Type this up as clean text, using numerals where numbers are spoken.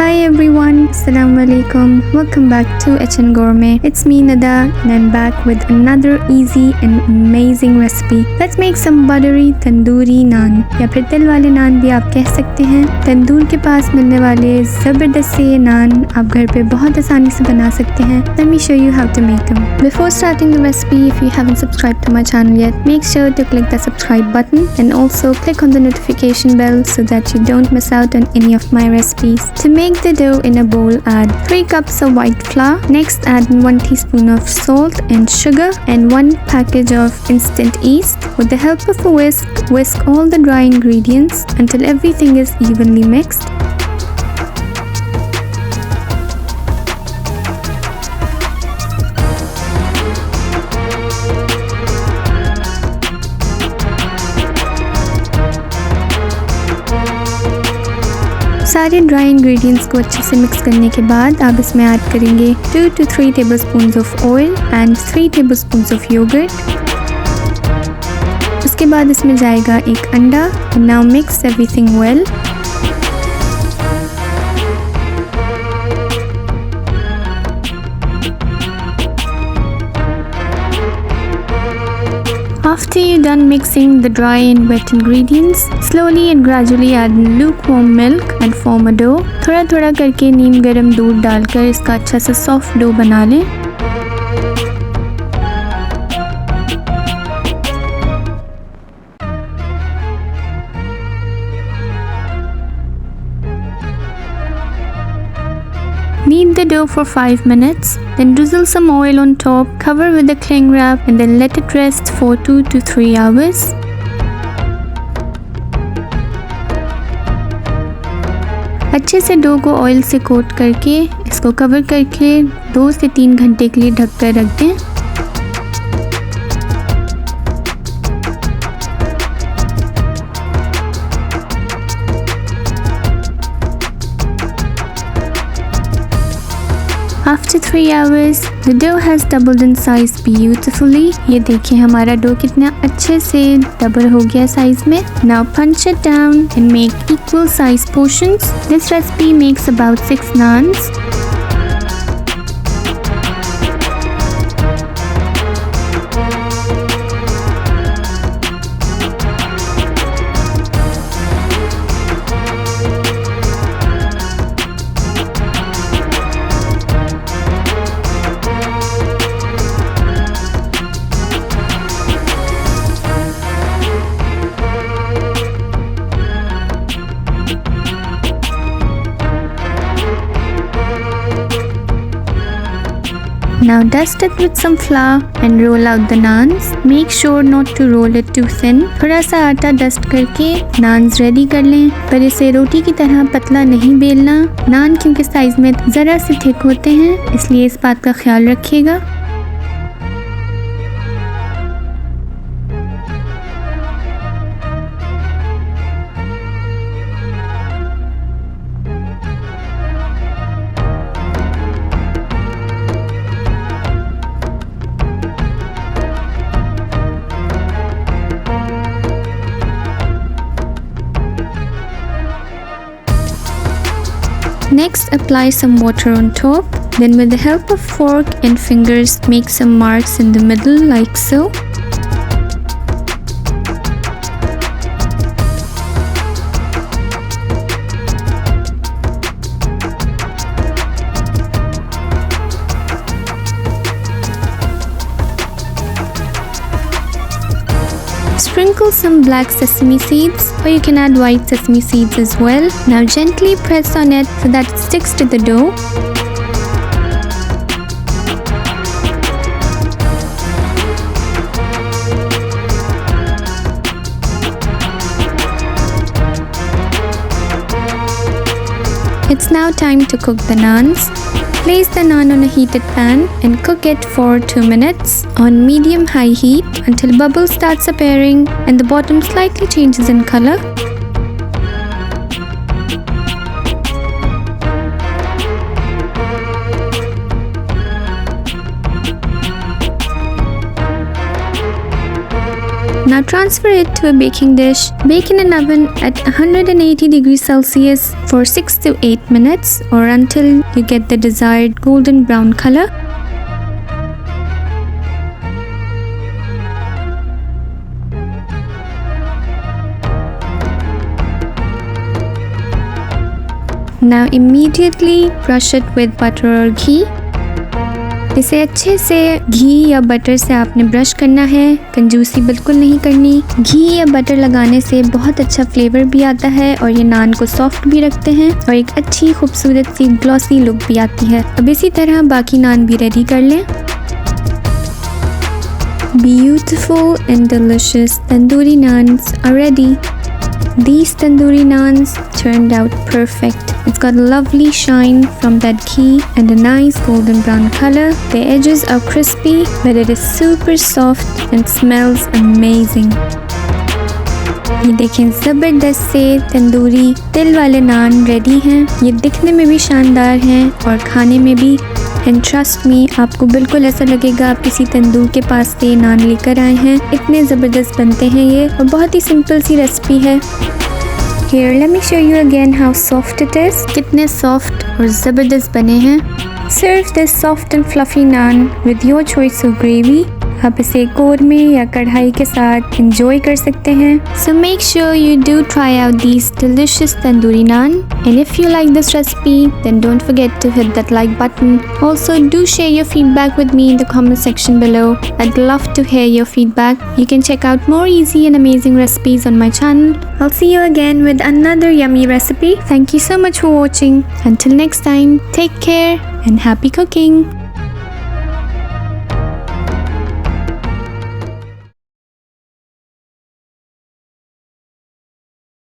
Hi everyone, Assalamu alaikum. Welcome back to HN Gourmet. It's me Nada and I'm back with another easy and amazing recipe. Let's make some buttery tandoori naan या फिर तिल वाले नान भी आप कह सकते हैं। तंदूर के पास मिलने वाले जबरदस्त से ये नान आप घर पे बहुत आसानी से बना सकते हैं। Let me show you how to make them. Before starting the recipe, if you haven't subscribed to my channel yet, make sure to click the subscribe button and also click on the notification bell so that you don't miss out on any of my recipes. To make the dough in a bowl, add 3 cups of white flour. Next, add 1 teaspoon of salt and sugar and 1 package of instant yeast. With the help of a whisk all the dry ingredients until everything is evenly mixed. सारे dry ingredients को अच्छे से mix करने के बाद आप इसमें add करेंगे 2 to 3 tablespoons of oil and 3 tablespoons of yogurt. उसके बाद इसमें जाएगा एक अंडा. Now mix everything well. After you're done mixing the dry and wet ingredients, slowly and gradually add lukewarm milk and form a dough. थोड़ा थोड़ा करके नीम गरम दूध डालकर इसका अच्छा सा सॉफ्ट डो बना लें. Knead the dough for 5 minutes, then drizzle some oil on top, cover with a cling wrap and then let it rest for 2 to 3 hours. अच्छे से डो को ऑयल से कोट करके इसको कवर करके 2 से 3 घंटे के लिए ढक कर रख दें. After 3 hours, the dough has doubled in size beautifully. ये देखिए हमारा डो कितना अच्छे से डबल हो गया साइज में. Now punch it down and make equal size portions. This recipe makes about 6 naans. Now dust it with some flour and roll out the naans. Make sure not to roll it too thin. थोड़ा सा आटा dust करके naans ready कर लें, पर इसे रोटी की तरह पतला नहीं बेलना. नान क्योंकि साइज में ज़रा से थिक होते हैं, इसलिए इस बात का ख्याल रखिएगा. Next, apply some water on top. Then with the help of fork and fingers, make some marks in the middle like so. Sprinkle some black sesame seeds, or you can add white sesame seeds as well. Now gently press on it so that it sticks to the dough. It's now time to cook the naans. Place the naan on a heated pan and cook it for 2 minutes on medium-high heat until bubbles starts appearing and the bottom slightly changes in color. Now transfer it to a baking dish. Bake in an oven at 180 degrees Celsius for 6 to 8 minutes or until you get the desired golden brown color. Now immediately brush it with butter or ghee. इसे अच्छे से घी या butter से आपने brush करना है, कंजूसी बिल्कुल नहीं करनी। घी या बटर लगाने से बहुत अच्छा फ्लेवर भी आता है और ये नान को सॉफ्ट भी रखते हैं और एक अच्छी खूबसूरत सी ग्लॉसी लुक भी आती है। अब इसी तरह बाकी नान भी रेडी कर लें। Beautiful and delicious tandoori naans are ready. These tandoori naans turned out perfect. It's got a lovely shine from that ghee and a nice golden brown color. The edges are crispy, but it is super soft and smells amazing. ये देखें, ज़बरदस्त से तंदूरी तिल वाले नान ready हैं। ये दिखने में भी शानदार हैं और खाने में भी। एंड ट्रस्ट मी, आपको बिल्कुल ऐसा लगेगा आप किसी तंदूर के पास से नान लेकर आए हैं। इतने ज़बरदस्त बनते हैं ये और बहुत ही सिंपल सी रेसिपी है। Here, let me show you again how soft it is. कितने soft और ज़बरदस्त बने हैं। Serve this soft and fluffy naan with your choice of gravy. आप इसे कोरमे या कढ़ाई के साथ enjoy कर सकते हैं। So make sure you do try out these delicious tandoori naan. And if you like this recipe, then don't forget to hit that like button. Also, do share your feedback with me in the comment section below. I'd love to hear your feedback. You can check out more easy and amazing recipes on my channel. I'll see you again with another yummy recipe. Thank you so much for watching. Until next time, take care and happy cooking.